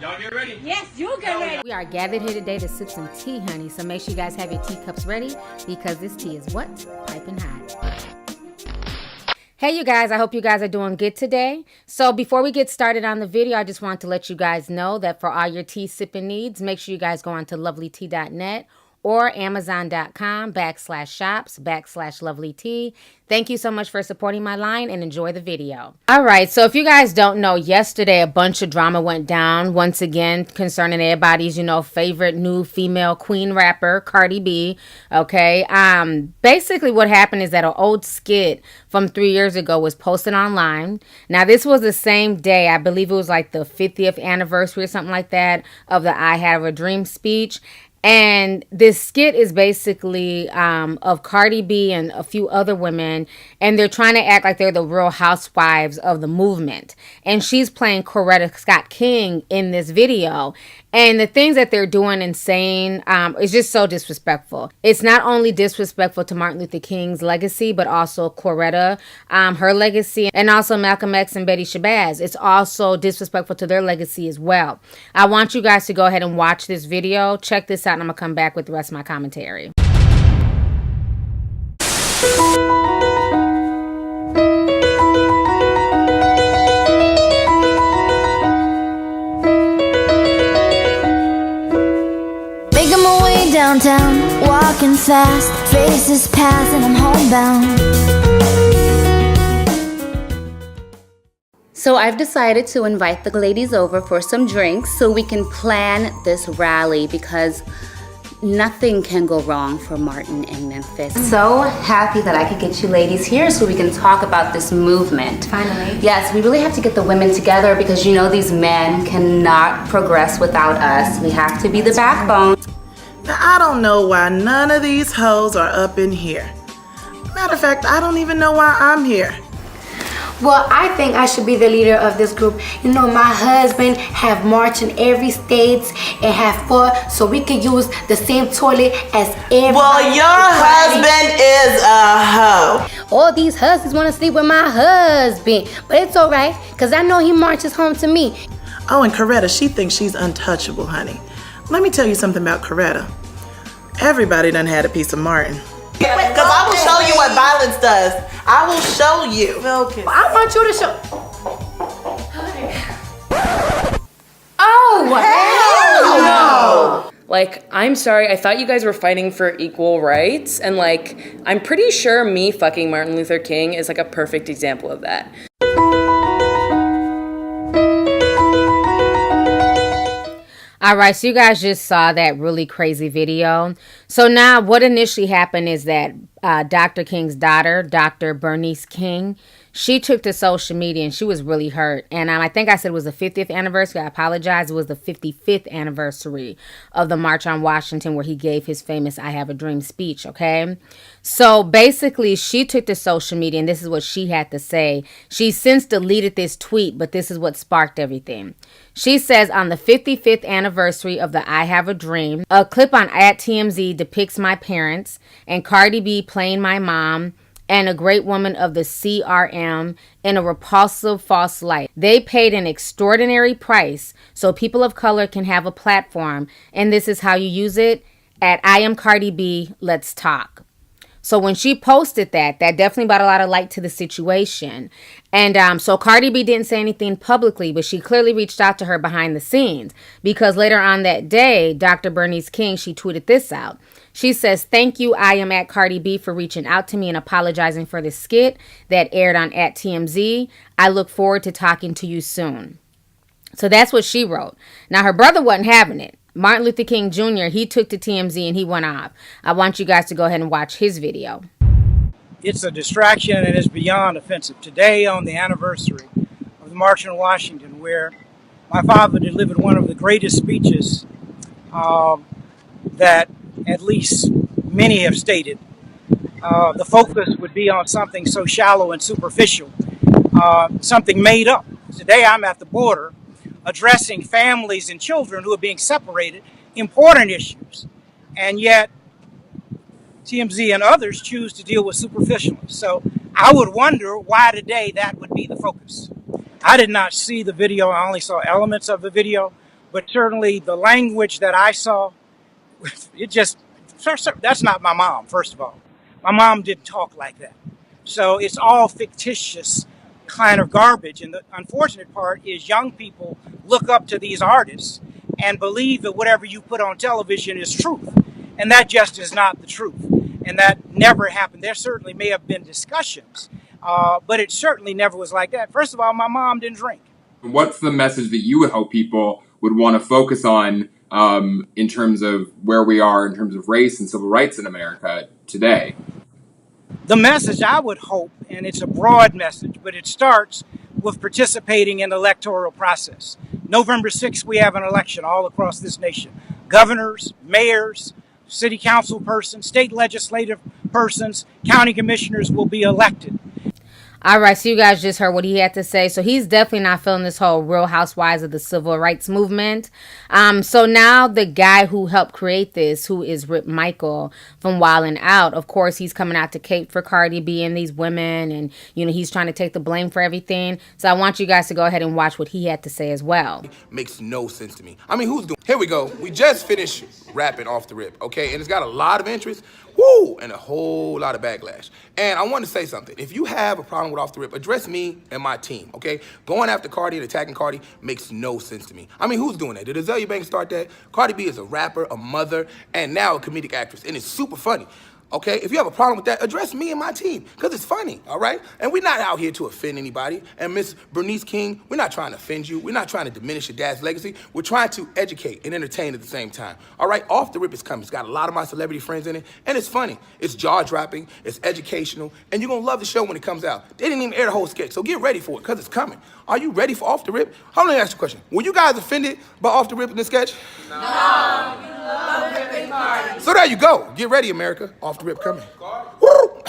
Y'all get ready? Yes, you get ready. We are gathered here today to sip some tea, honey. So make sure you guys have your teacups ready because this tea is what? Piping hot. Hey, you guys. I hope you guys are doing good today. So before we get started on the video, I just want to let you guys know that for all your tea sipping needs, make sure you guys go on to lovelytea.net or amazon.com/shops/lovelytea. Thank you so much for supporting my line and enjoy the video. All right, so if you guys don't know, yesterday a bunch of drama went down once again concerning everybody's, favorite new female queen rapper, Cardie B. Okay, basically what happened is that an old skit from 3 years ago was posted online. Now this was the same day, I believe it was like the 50th anniversary or something like that of the I Have a Dream speech. And this skit is basically of Cardie B and a few other women, and they're trying to act like they're the real housewives of the movement. And she's playing Coretta Scott King in this video. And the things that they're doing and saying is just so disrespectful. It's not only disrespectful to Martin Luther King's legacy, but also Coretta, her legacy, and also Malcolm X and Betty Shabazz. It's also disrespectful to their legacy as well. I want you guys to go ahead and watch this video. Check this out, and I'm going to come back with the rest of my commentary. Downtown, walking fast, faces pass and I'm homebound. So I've decided to invite the ladies over for some drinks so we can plan this rally because nothing can go wrong for Martin in Memphis. So happy that I could get you ladies here so we can talk about this movement. Finally. Yes, we really have to get the women together because these men cannot progress without us. We have to be the backbone. Now, I don't know why none of these hoes are up in here. Matter of fact, I don't even know why I'm here. Well, I think I should be the leader of this group. My husband have marched in every state and have fought, so we could use the same toilet as everybody. Well, your husband is a hoe. All these husbands want to sleep with my husband, but it's all right, because I know he marches home to me. Oh, and Coretta, she thinks she's untouchable, honey. Let me tell you something about Coretta. Everybody done had a piece of Martin. Because I will show you what violence does. I will show you. Okay. I want you to show. Oh, hell no! Like, I'm sorry, I thought you guys were fighting for equal rights, and I'm pretty sure me fucking Martin Luther King is a perfect example of that. All right, so you guys just saw that really crazy video. So now what initially happened is that Dr. King's daughter, Dr. Bernice King, she took to social media and she was really hurt. And I think I said it was the 50th anniversary. I apologize. It was the 55th anniversary of the March on Washington where he gave his famous I Have a Dream speech, okay? So basically, she took to social media and this is what she had to say. She since deleted this tweet, but this is what sparked everything. She says, on the 55th anniversary of the I Have a Dream, a clip on @TMZ depicts my parents and Cardie B playing my mom and a great woman of the CRM in a repulsive false light. They paid an extraordinary price so people of color can have a platform, and this is how you use it at I Am Cardie B, Let's Talk. So when she posted that definitely brought a lot of light to the situation. And so Cardie B didn't say anything publicly, but she clearly reached out to her behind the scenes because later on that day, Dr. Bernice King, she tweeted this out. She says, "Thank you, I am at Cardie B for reaching out to me and apologizing for the skit that aired on @TMZ. I look forward to talking to you soon." So that's what she wrote. Now her brother wasn't having it. Martin Luther King Jr., he took to TMZ and he went off. I want you guys to go ahead and watch his video. It's a distraction and it's beyond offensive. Today, on the anniversary of the March on Washington, where my father delivered one of the greatest speeches that at least many have stated, the focus would be on something so shallow and superficial, something made up. Today, I'm at the border addressing families and children who are being separated, important issues, and yet TMZ and others choose to deal with superficialness. So I would wonder why today that would be the focus. I did not see the video. I only saw elements of the video. but certainly the language that I saw, that's not my mom, first of all. My mom didn't talk like that. So it's all fictitious kind of garbage. And the unfortunate part is young people look up to these artists and believe that whatever you put on television is truth. And that just is not the truth. And that never happened. There certainly may have been discussions, but it certainly never was like that. First of all, my mom didn't drink. What's the message that you would hope people would want to focus on in terms of where we are in terms of race and civil rights in America today? The message I would hope, and it's a broad message, but it starts with participating in the electoral process. November 6th, we have an election all across this nation. Governors, mayors, city council persons, state legislative persons, county commissioners will be elected. All right, so you guys just heard what he had to say. So he's definitely not feeling this whole Real Housewives of the Civil Rights Movement. So now the guy who helped create this, who is Rip Michael from Wild 'N Out, of course, he's coming out to cape for Cardie B and these women. And, you know, he's trying to take the blame for everything. So I want you guys to go ahead and watch what he had to say as well. Makes no sense to me. I mean, who's doing? Here we go. We just finished rapping Off the Rip, okay? And it's got a lot of interest. Woo! And a whole lot of backlash. And I want to say something. If you have a problem with Off the Rip, address me and my team, okay? Going after Cardie and attacking Cardie makes no sense to me. I mean, who's doing that? Did Azalea Banks start that? Cardi B is a rapper, a mother, and now a comedic actress. And it's super funny. Okay, if you have a problem with that, address me and my team, because it's funny, all right? And we're not out here to offend anybody. And Miss Bernice King, we're not trying to offend you. We're not trying to diminish your dad's legacy. We're trying to educate and entertain at the same time, all right? Off the Rip is coming. It's got a lot of my celebrity friends in it, and it's funny. It's jaw-dropping, it's educational, and you're going to love the show when it comes out. They didn't even air the whole sketch, so get ready for it, because it's coming. Are you ready for Off the Rip? Hold on, let me ask you a question. Were you guys offended by Off the Rip in the sketch? No. So there you go. Get ready, America. Off the Rip coming. Woo!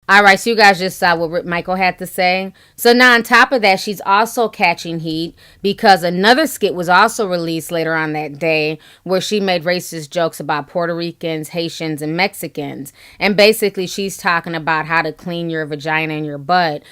All right, so you guys just saw what Rip Michael had to say. So now on top of that, she's also catching heat because another skit was also released later on that day where she made racist jokes about Puerto Ricans, Haitians, and Mexicans. And basically, she's talking about how to clean your vagina and your butt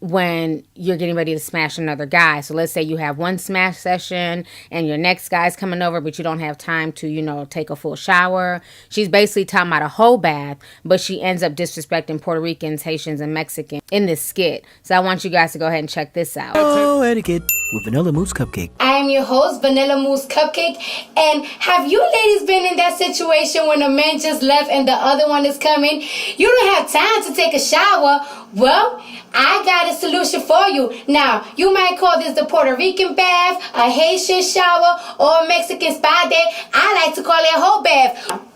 when you're getting ready to smash another guy. So let's say you have one smash session and your next guy's coming over, but you don't have time to, you know, take a full shower. She's basically talking about a whole bath, but she ends up disrespecting Puerto Ricans, Haitians, and Mexicans in this skit. So I want you guys to go ahead and check this out. Oh, etiquette with Vanilla Mousse Cupcake. I am your host, Vanilla Mousse Cupcake. And have you ladies been in that situation when a man just left and the other one is coming? You don't have time to take a shower. Well, I got a solution for you. Now, you might call this the Puerto Rican bath, a Haitian shower, or a Mexican spa day. I like to call it a whole bath.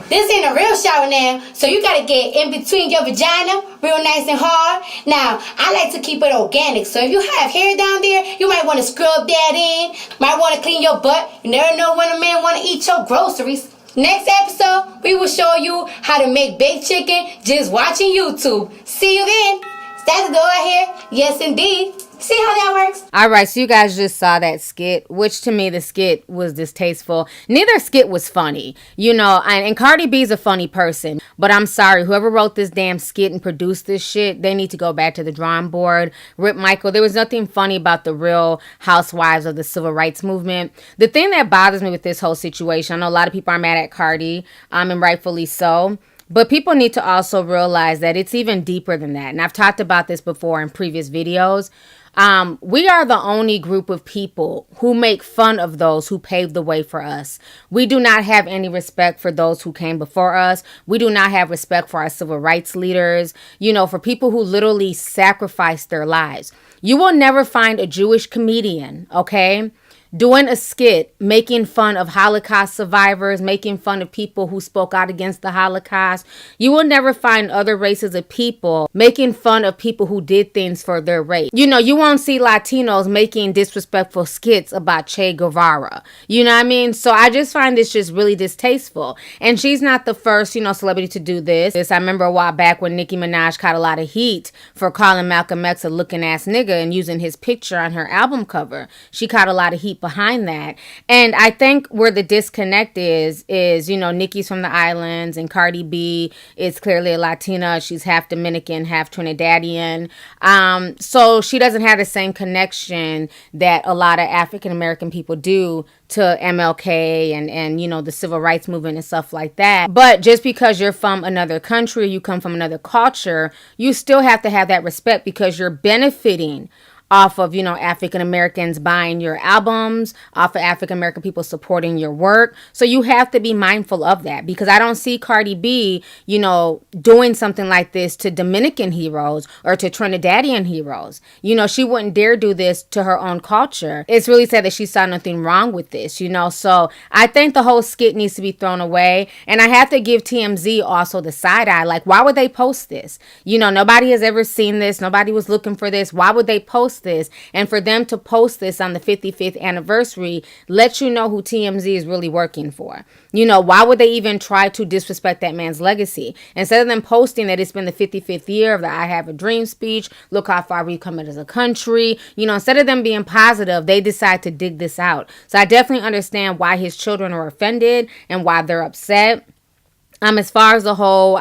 This ain't a real shower now, so you gotta get in between your vagina, real nice and hard. Now, I like to keep it organic, so if you have hair down there, you might want to scrub that in. Might want to clean your butt. You never know when a man want to eat your groceries. Next episode, we will show you how to make baked chicken just watching YouTube. See you then. That's the go out here. Yes, indeed. See how that works? All right, so you guys just saw that skit, which to me, the skit was distasteful. Neither skit was funny, you know, and Cardi B's a funny person. But I'm sorry, whoever wrote this damn skit and produced this shit, they need to go back to the drawing board. Rip Michael, there was nothing funny about the Real Housewives of the Civil Rights Movement. The thing that bothers me with this whole situation, I know a lot of people are mad at Cardie, and rightfully so. But people need to also realize that it's even deeper than that. And I've talked about this before in previous videos. We are the only group of people who make fun of those who paved the way for us. We do not have any respect for those who came before us. We do not have respect for our civil rights leaders, you know, for people who literally sacrificed their lives. You will never find a Jewish comedian, okay, doing a skit, making fun of Holocaust survivors, making fun of people who spoke out against the Holocaust. You will never find other races of people making fun of people who did things for their race. You know, you won't see Latinos making disrespectful skits about Che Guevara. You know what I mean? So I just find this just really distasteful. And she's not the first, you know, celebrity to do this. I remember a while back when Nicki Minaj caught a lot of heat for calling Malcolm X a looking ass nigga and using his picture on her album cover. She caught a lot of heat deep behind that. And I think where the disconnect is, you know, Nicki's from the islands and Cardi B is clearly a Latina. She's half Dominican, half Trinidadian. So she doesn't have the same connection that a lot of African American people do to MLK and you know, the civil rights movement and stuff like that. But just because you're from another country, you come from another culture, you still have to have that respect because you're benefiting off of, you know, African Americans buying your albums, off of African American people supporting your work. So you have to be mindful of that, because I don't see Cardi B, you know, doing something like this to Dominican heroes or to Trinidadian heroes. You know, she wouldn't dare do this to her own culture. It's really sad that she saw nothing wrong with this, you know. So I think the whole skit needs to be thrown away. And I have to give TMZ also the side eye. Like, why would they post this? You know, nobody has ever seen this. Nobody was looking for this. Why would they post this? And for them to post this on the 55th anniversary lets you know who TMZ is really working for. You know, why would they even try to disrespect that man's legacy? Instead of them posting that it's been the 55th year of the I Have a Dream speech, look how far we've come as a country, you know, instead of them being positive, they decide to dig this out. So I definitely understand why his children are offended and why they're upset. As far as the whole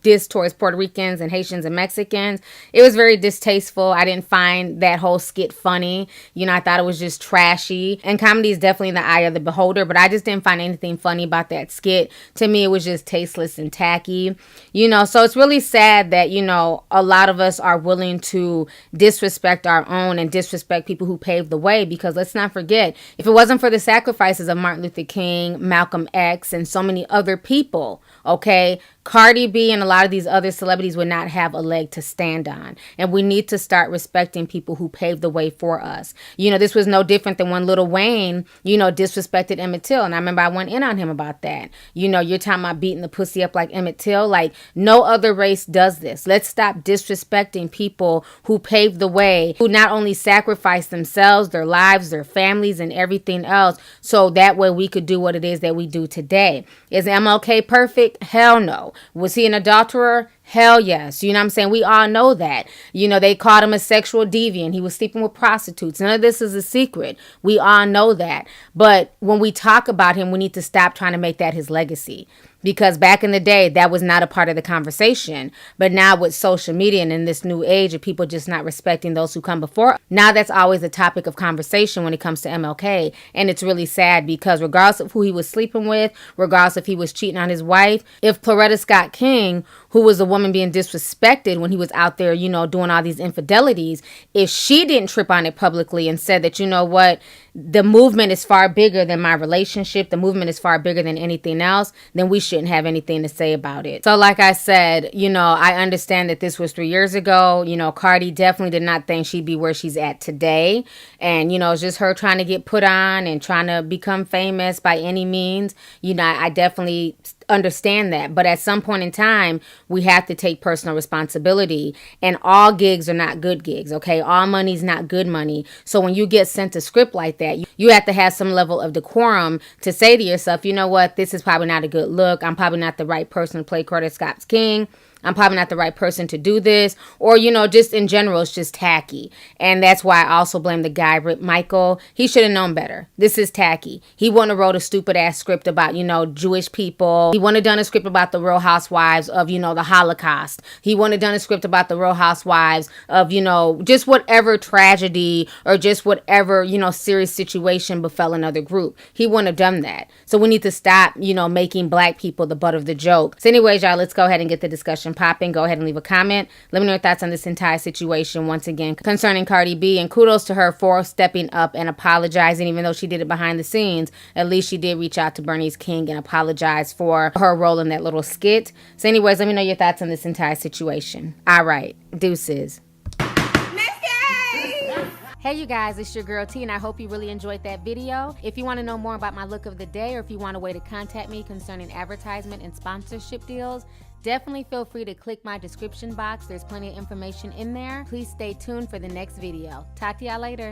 diss towards Puerto Ricans and Haitians and Mexicans, it was very distasteful. I didn't find that whole skit funny. You know, I thought it was just trashy. And comedy is definitely in the eye of the beholder, but I just didn't find anything funny about that skit. To me, it was just tasteless and tacky. You know, so it's really sad that, you know, a lot of us are willing to disrespect our own and disrespect people who paved the way, because let's not forget, if it wasn't for the sacrifices of Martin Luther King, Malcolm X, and so many other people, okay, Cardi B and a lot of these other celebrities would not have a leg to stand on. And we need to start respecting people who paved the way for us. You know, this was no different than when Lil Wayne, you know, disrespected Emmett Till. And I remember I went in on him about that. You know, you're talking about beating the pussy up like Emmett Till. Like, no other race does this. Let's stop disrespecting people who paved the way, who not only sacrificed themselves, their lives, their families, and everything else, so that way we could do what it is that we do today. Is MLK perfect? Hell no. Was he an adulterer? Hell yes. You know what I'm saying? We all know that. You know, they called him a sexual deviant. He was sleeping with prostitutes. None of this is a secret. We all know that. But when we talk about him, we need to stop trying to make that his legacy. Because back in the day, that was not a part of the conversation. But now with social media and in this new age of people just not respecting those who come before, now that's always a topic of conversation when it comes to MLK. And it's really sad, because regardless of who he was sleeping with, regardless if he was cheating on his wife, if Coretta Scott King, who was a woman being disrespected when he was out there, you know, doing all these infidelities, if she didn't trip on it publicly and said that, you know what, the movement is far bigger than my relationship, the movement is far bigger than anything else, then we shouldn't have anything to say about it. So like I said, you know, I understand that this was 3 years ago. You know, Cardie definitely did not think she'd be where she's at today. And, you know, it's just her trying to get put on and trying to become famous by any means. You know, I definitely understand that. But at some point in time, we have to take personal responsibility. And all gigs are not good gigs, okay? All money's not good money. So when you get sent a script like that, you have to have some level of decorum to say to yourself, you know what, this is probably not a good look. I'm probably not the right person to play Coretta Scott King. I'm probably not the right person to do this. Or, you know, just in general, it's just tacky. And that's why I also blame the guy, Rip Michael. He should have known better. This is tacky. He wouldn't have wrote a stupid ass script about, you know, Jewish people. He wouldn't have done a script about the Real Housewives of, you know, the Holocaust. He wouldn't have done a script about the Real Housewives of, you know, just whatever tragedy or just whatever, you know, serious situation befell another group. He wouldn't have done that. So we need to stop, you know, making black people the butt of the joke. So anyways, y'all, let's go ahead and get the discussion popping. Go ahead and leave a comment. Let me know your thoughts on this entire situation once again concerning Cardi B, and kudos to her for stepping up and apologizing. Even though she did it behind the scenes, at least she did reach out to Bernice King and apologize for her role in that little skit. So anyways, let me know your thoughts on this entire situation. All right, deuces. Hey you guys, it's your girl T, and I hope you really enjoyed that video. If you want to know more about my look of the day, or if you want a way to contact me concerning advertisement and sponsorship deals, definitely feel free to click my description box. There's plenty of information in there. Please stay tuned for the next video. Talk to y'all later.